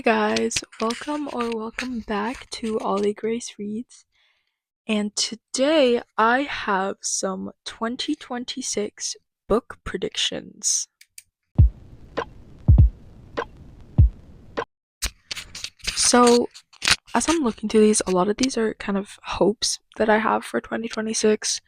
Hey guys, welcome back to Ollie Grace Reads. And today I have some 2026 book predictions. So, as I'm looking through these, a lot of these are kind of hopes that I have for 2026,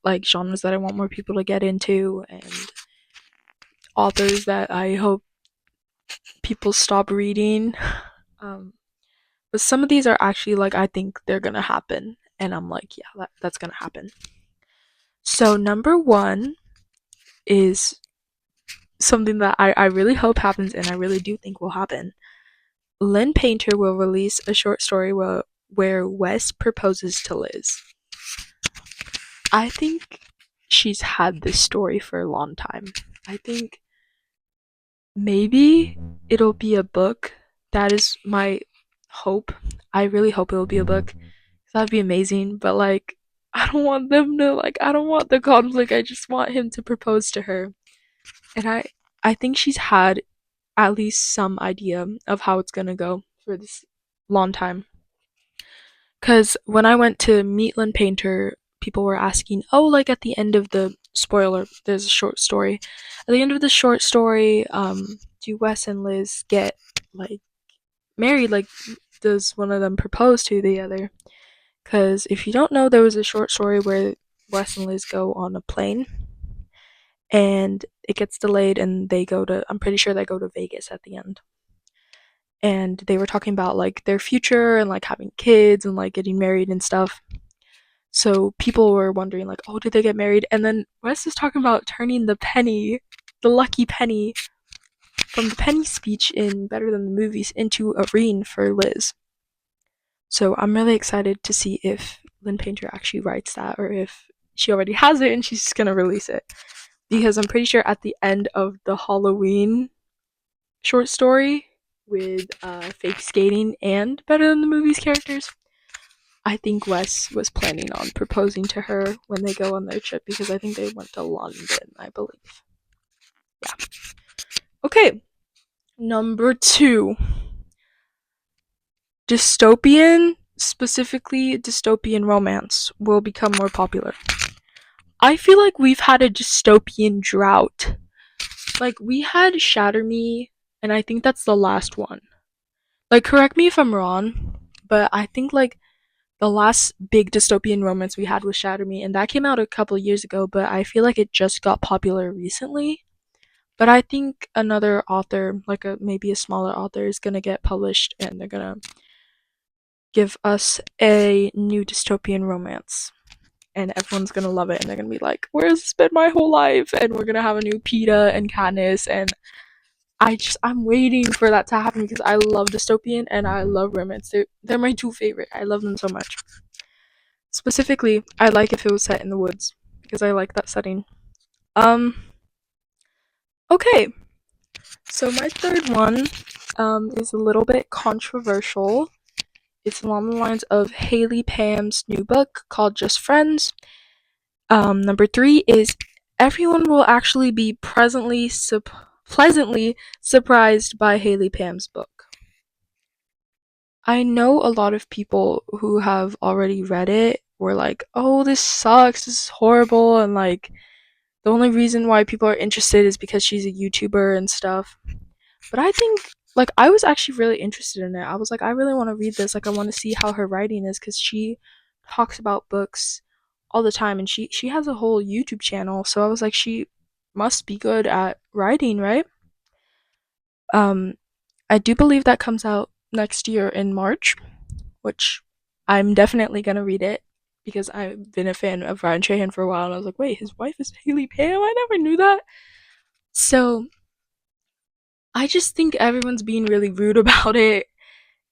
like genres that I want more people to get into, and authors that I hope people stop reading. Um, but some of these are actually like I think they're gonna happen, and I'm like, yeah, that's gonna happen. So, number one is something that I really hope happens and I really do think will happen. Lynn Painter will release a short story where Wes proposes to Liz. I think she's had this story for a long time. I think maybe it'll be a book. That is my hope. I really hope it'll be a book. That'd be amazing. But like, I don't want the conflict. I just want him to propose to her. And I think she's had at least some idea of how it's gonna go for this long time. Because when I went to meet Lynn Painter, people were asking, oh, like at the end of the spoiler, there's a short story. At the end of the short story, do Wes and Liz get like married? Like, does one of them propose to the other? Because if you don't know, there was a short story where Wes and Liz go on a plane and it gets delayed and I'm pretty sure they go to Vegas at the end. And they were talking about like their future and like having kids and like getting married and stuff. So people were wondering like, oh, did they get married? And then Wes was talking about turning the lucky penny from the penny speech in Better Than the Movies into a ring for Liz. So I'm really excited to see if Lynn Painter actually writes that or if she already has it and she's just gonna release it. Because I'm pretty sure at the end of the Halloween short story with fake skating and Better Than the Movies characters, I think Wes was planning on proposing to her when they go on their trip because I think they went to London, I believe. Yeah. Okay. Number two. Dystopian, specifically dystopian romance, will become more popular. I feel like we've had a dystopian drought. Like, we had Shatter Me, and I think that's the last one. Like, correct me if I'm wrong, but I think, like, the last big dystopian romance we had was Shatter Me, and that came out a couple years ago, but I feel like it just got popular recently. But I think another author, like maybe a smaller author, is gonna get published, and they're gonna give us a new dystopian romance. And everyone's gonna love it, and they're gonna be like, "Where's this been my whole life?" And we're gonna have a new Peeta and Katniss, and I'm waiting for that to happen because I love dystopian and I love romance. They're my two favorite. I love them so much. Specifically, I like if it was set in the woods because I like that setting. Um. Okay. So my third one, is a little bit controversial. It's along the lines of Haley Pam's new book called Just Friends. Number three is everyone will actually be pleasantly surprised by Haley Pam's book. I know a lot of people who have already read it were like, oh, this sucks, this is horrible, and like, the only reason why people are interested is because she's a YouTuber and stuff. But I think, like, I was actually really interested in it. I was like, I really want to read this. Like, I want to see how her writing is because she talks about books all the time and she has a whole YouTube channel. So I was like, she must be good at writing, right? Um, I do believe that comes out next year in March, which I'm definitely gonna read it because I've been a fan of Ryan Trahan for a while and I was like, wait, his wife is Haley Pam? I never knew that. So I just think everyone's being really rude about it.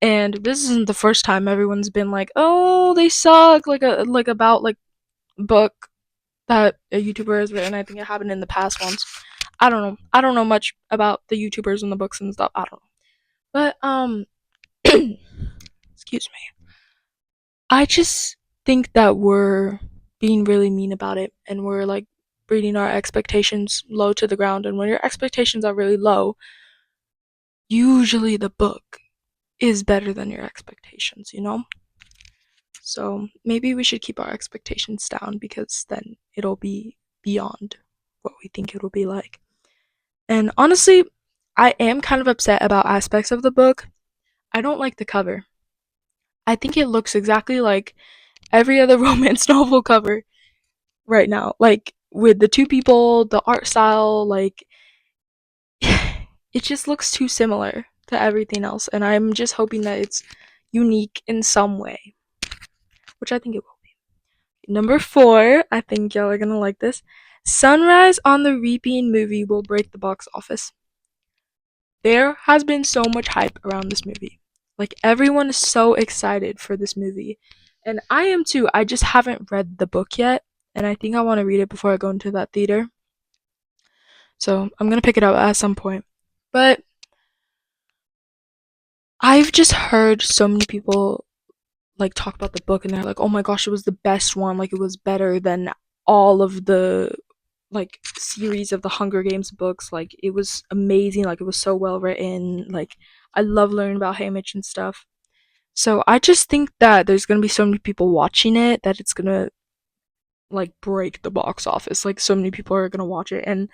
And this isn't the first time everyone's been like, "Oh, they suck," like about like book that a YouTuber has written. I think it happened in the past once. I don't know. I don't know much about the YouTubers and the books and stuff. I don't know. But excuse me. I just think that we're being really mean about it and we're like bringing our expectations low to the ground, and when your expectations are really low, usually the book is better than your expectations, you know? So maybe we should keep our expectations down because then it'll be beyond what we think it'll be like. And honestly, I am kind of upset about aspects of the book. I don't like the cover. I think it looks exactly like every other romance novel cover right now. Like with the two people, the art style, like it just looks too similar to everything else. And I'm just hoping that it's unique in some way, which I think it will be. Number four, I think y'all are gonna like this. Sunrise on the Reaping movie will break the box office. There has been so much hype around this movie. Like everyone is so excited for this movie. And I am too. I just haven't read the book yet, and I think I want to read it before I go into that theater. So, I'm going to pick it up at some point. But I've just heard so many people like talk about the book and they're like, "Oh my gosh, it was the best one. Like it was better than all of the like series of the Hunger Games books. Like it was amazing. Like it was so well written. Like I love learning about Haymitch and stuff." So I just think that there's gonna be so many people watching it that it's gonna like break the box office. Like so many people are gonna watch it, and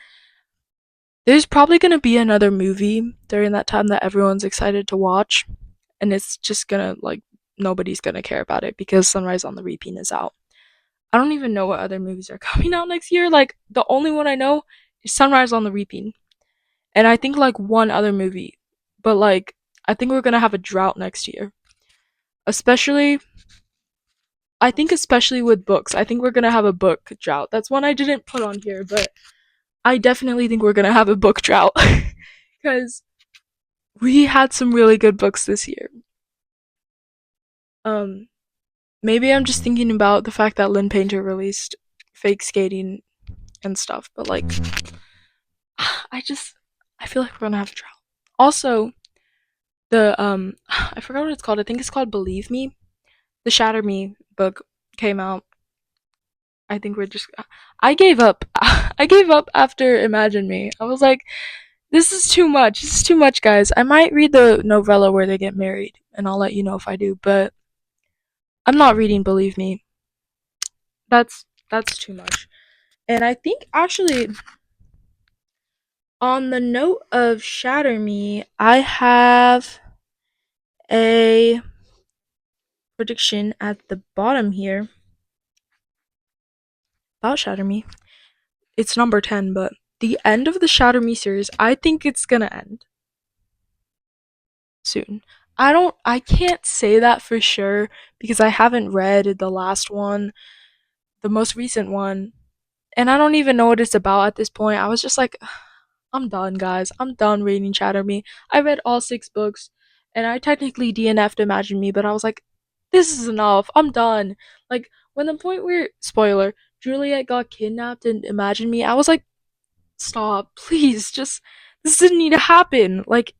there's probably gonna be another movie during that time that everyone's excited to watch, and it's just gonna like nobody's gonna care about it because Sunrise on the Reaping is out. I don't even know what other movies are coming out next year. Like the only one I know is Sunrise on the Reaping, and I think like one other movie, but like I think we're gonna have a drought next year, especially I think especially with books. I think we're gonna have a book drought. That's one I didn't put on here, but I definitely think we're gonna have a book drought because we had some really good books this year. Um, Maybe I'm just thinking about the fact that Lynn Painter released Fake Skating and stuff, but like, I feel like we're gonna have a drought. Also, the I forgot what it's called. I think it's called Believe Me. The Shatter Me book came out. I think we're just. I gave up. I gave up after Imagine Me. I was like, this is too much. This is too much, guys. I might read the novella where they get married, and I'll let you know if I do. But I'm not reading Believe Me. That's too much. And I think actually, on the note of Shatter Me, I have a prediction at the bottom here about Shatter Me. It's number 10, but the end of the Shatter Me series, I think it's gonna end soon. I can't say that for sure because I haven't read the last one, the most recent one, and I don't even know what it's about at this point. I was just like, I'm done, guys. I'm done reading Shatter Me. I read all 6 books, and I technically DNF'd Imagine Me, but I was like, this is enough. I'm done. Like, when the point where, spoiler, Juliet got kidnapped and Imagine Me, I was like, stop, please, just, this didn't need to happen. Like,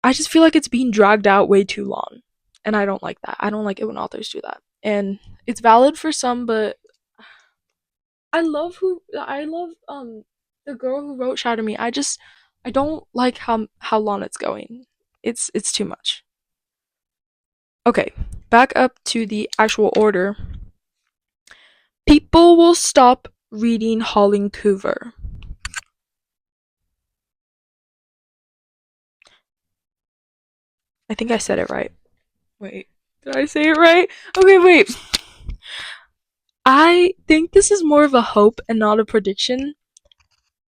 I just feel like it's being dragged out way too long. And I don't like that. I don't like it when authors do that. And it's valid for some, but I love the girl who wrote Shatter Me. I don't like how long it's going. It's too much. Okay, back up to the actual order. People will stop reading Holling Coover. I think I said it right. Wait, did I say it right? Okay, wait. I think this is more of a hope and not a prediction.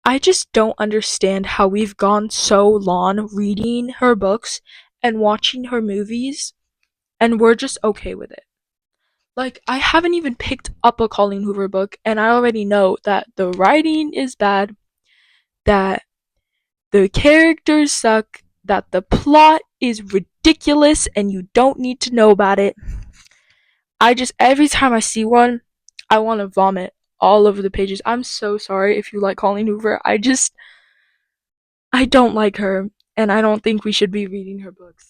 I just don't understand how we've gone so long reading her books and watching her movies and we're just okay with it. Like, I haven't even picked up a Colleen Hoover book, and I already know that the writing is bad, that the characters suck, that the plot is ridiculous, and you don't need to know about it. Every time I see one, I want to vomit all over the pages. I'm so sorry if you like Colleen Hoover. I don't like her, and I don't think we should be reading her books.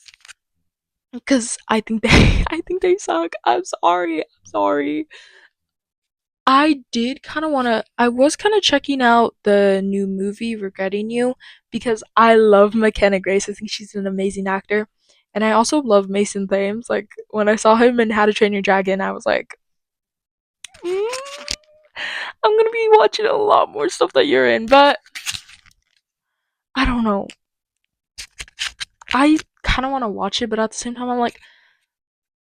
Because I think they, I think they suck. I'm sorry. I'm sorry. I did kind of want to. I was kind of checking out the new movie, Regretting You, because I love McKenna Grace. I think she's an amazing actor. And I also love Mason Thames. Like, when I saw him in How to Train Your Dragon, I was like, mm, I'm gonna be watching a lot more stuff that you're in. But I don't know. I kind of want to watch it, but at the same time, I'm like,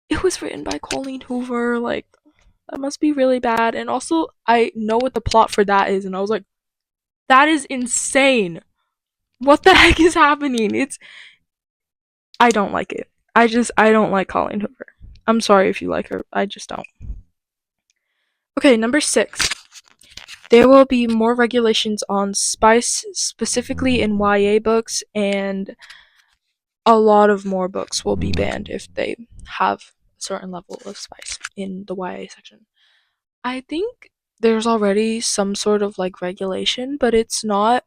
it was written by Colleen Hoover. Like, that must be really bad. And also, I know what the plot for that is, and I was like, that is insane. What the heck is happening? I don't like it. I don't like Colleen Hoover. I'm sorry if you like her. I just don't. Okay, number 6. There will be more regulations on spice, specifically in YA books, and a lot of more books will be banned if they have a certain level of spice in the YA section. I think there's already some sort of like regulation, but it's not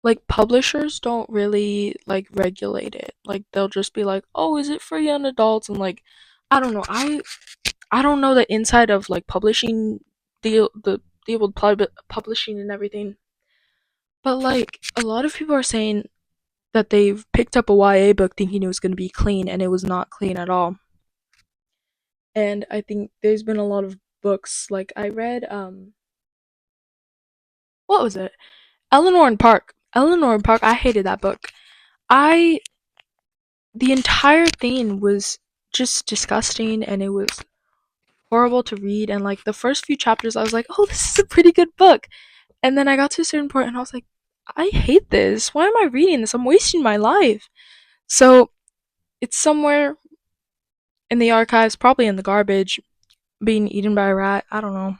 like publishers don't really like regulate it. Like they'll just be like, "Oh, is it for young adults?" And like I don't know. I don't know the inside of like publishing deal with publishing and everything. But like a lot of people are saying that they've picked up a YA book thinking it was going to be clean and it was not clean at all. And I think there's been a lot of books like I read what was it? Eleanor and Park. Eleanor and Park, I hated that book. I The entire thing was just disgusting and it was horrible to read, and like the first few chapters I was like, "Oh, this is a pretty good book." And then I got to a certain point and I was like, "I hate this. Why am I reading this? I'm wasting my life." So, it's somewhere in the archives, probably in the garbage, being eaten by a rat. I don't know.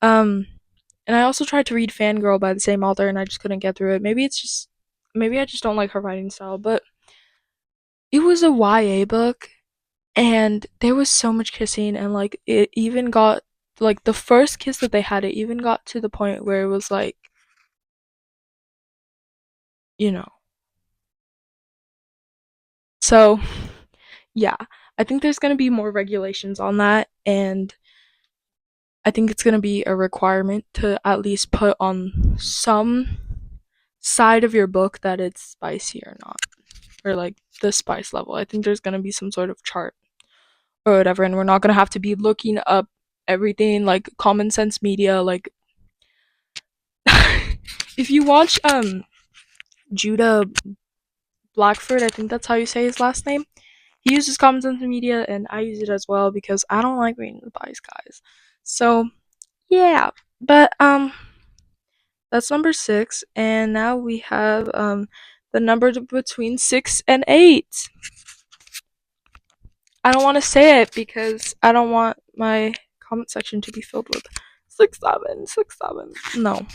Um and I also tried to read Fangirl by the same author and I just couldn't get through it. Maybe I just don't like her writing style, but it was a YA book and there was so much kissing and like it even got like the first kiss that they had, it even got to the point where it was like, you know. So, yeah. I think there's going to be more regulations on that, and I think it's going to be a requirement to at least put on some side of your book that it's spicy or not, or like the spice level. I think there's going to be some sort of chart or whatever, and we're not going to have to be looking up everything like common sense media. Like, if you watch Judah Blackford, I think that's how you say his last name. He uses common sense media, and I use it as well because I don't like reading the bias guys. So yeah, but that's number 6, and now we have the number between 6 and 8. I don't want to say it because I don't want my comment section to be filled with 6 7 6 7. No.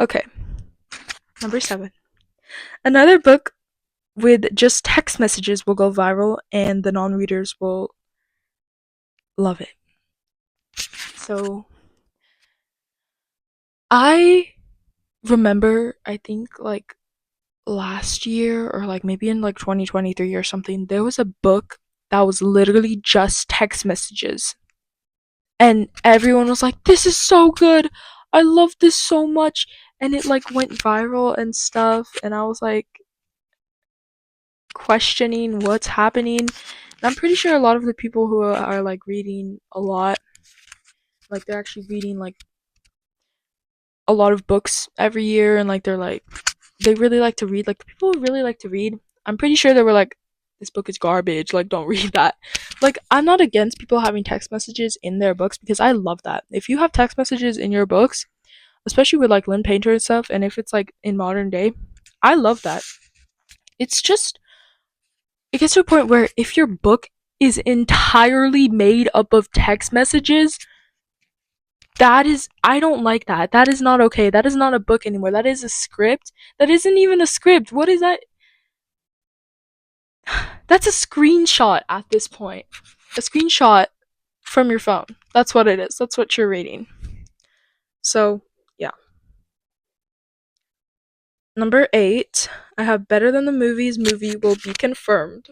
Okay, number 7. Another book with just text messages will go viral, and the non-readers will love it. So I remember, I think like last year or like maybe in like 2023 or something, there was a book that was literally just text messages. And everyone was like, "This is so good. I love this so much." And it like went viral and stuff, and I was like questioning what's happening. And I'm pretty sure a lot of the people who are like reading a lot, like they're actually reading like a lot of books every year, and like they really like to read. Like the people who really like to read, I'm pretty sure they were like, "This book is garbage. Like, don't read that." Like, I'm not against people having text messages in their books because I love that. If you have text messages in your books, especially with like Lynn Painter and stuff, and if it's like in modern day, I love that. It's just it gets to a point where if your book is entirely made up of text messages, that is, I don't like that. That is not okay. That is not a book anymore. That is a script. That isn't even a script. What is that? That's a screenshot at this point. A screenshot from your phone. That's what it is. That's what you're reading. So, yeah. Number 8, I have Better Than the Movies movie will be confirmed.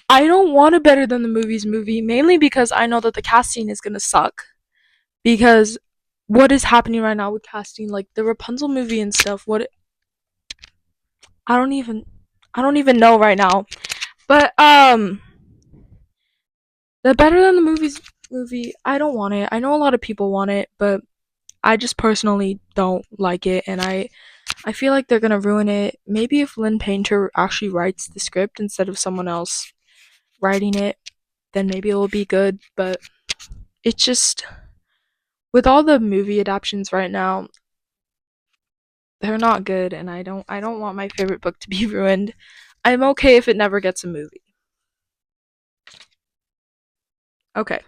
I don't want a better than the movies movie, mainly because I know that the casting is gonna suck. Because what is happening right now with casting, like the Rapunzel movie and stuff, I don't even I don't even know right now. But the better than the movies movie, I don't want it. I know a lot of people want it, but I just personally don't like it, and I feel like they're gonna ruin it. Maybe if Lynn Painter actually writes the script instead of someone else writing it, then maybe it will be good. But it's just with all the movie adaptations right now, they're not good, and I don't want my favorite book to be ruined. I'm okay if it never gets a movie. Okay.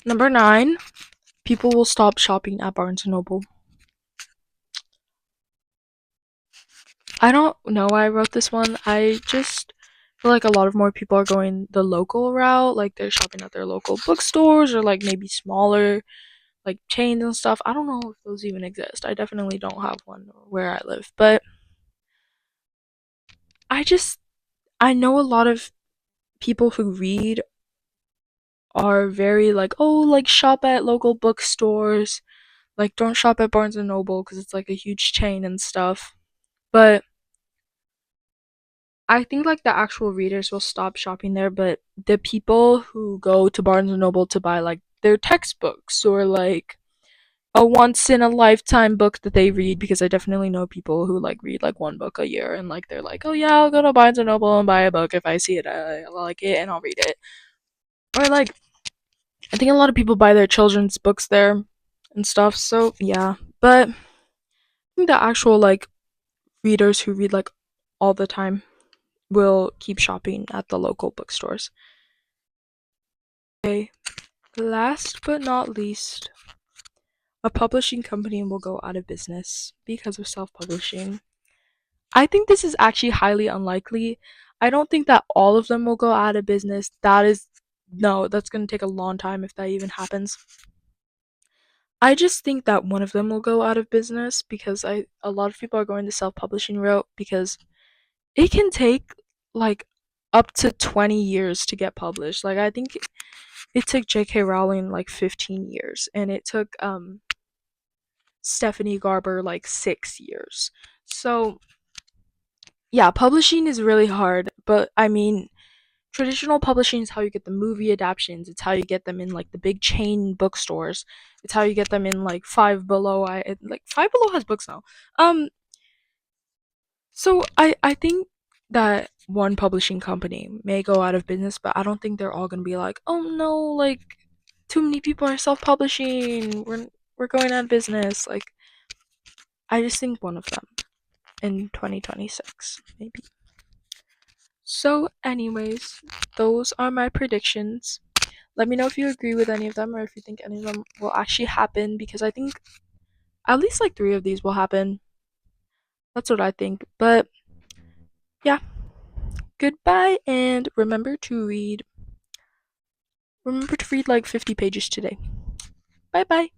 Number 9, people will stop shopping at Barnes and Noble. I don't know why I wrote this one. I just feel like a lot of more people are going the local route, like they're shopping at their local bookstores or like maybe smaller like chains and stuff. I don't know if those even exist. I definitely don't have one where I live, but I just I know a lot of people who read are very like, oh, like shop at local bookstores, like don't shop at Barnes and Noble because it's like a huge chain and stuff. But I think like the actual readers will stop shopping there, but the people who go to Barnes and Noble to buy like their textbooks or like a once in a lifetime book that they read, because I definitely know people who like read like one book a year and like they're like, oh yeah, I'll go to Barnes and Noble and buy a book if I see it, I like it and I'll read it. Or like I think a lot of people buy their children's books there and stuff. So yeah, but I think the actual like readers who read like all the time will keep shopping at the local bookstores. Okay, last but not least, a publishing company will go out of business because of self publishing. I think this is actually highly unlikely. I don't think that all of them will go out of business. No, that's going to take a long time if that even happens. I just think that one of them will go out of business because a lot of people are going the self publishing route because it can take like up to 20 years to get published. Like I think it took J.K. Rowling like 15 years and it took Stephanie Garber like 6 years. So, yeah, publishing is really hard, but I mean, traditional publishing is how you get the movie adaptations. It's how you get them in like the big chain bookstores. It's how you get them in like Five Below. Like Five Below has books now. Um, so I think that one publishing company may go out of business, but I don't think they're all gonna be like, oh no, like too many people are self-publishing. We're going out of business. Like I just think one of them in 2026 maybe. So, anyways, those are my predictions. Let me know if you agree with any of them or if you think any of them will actually happen because I think at least like 3 of these will happen. That's what I think. But yeah, goodbye and remember to read like 50 pages today. Bye bye.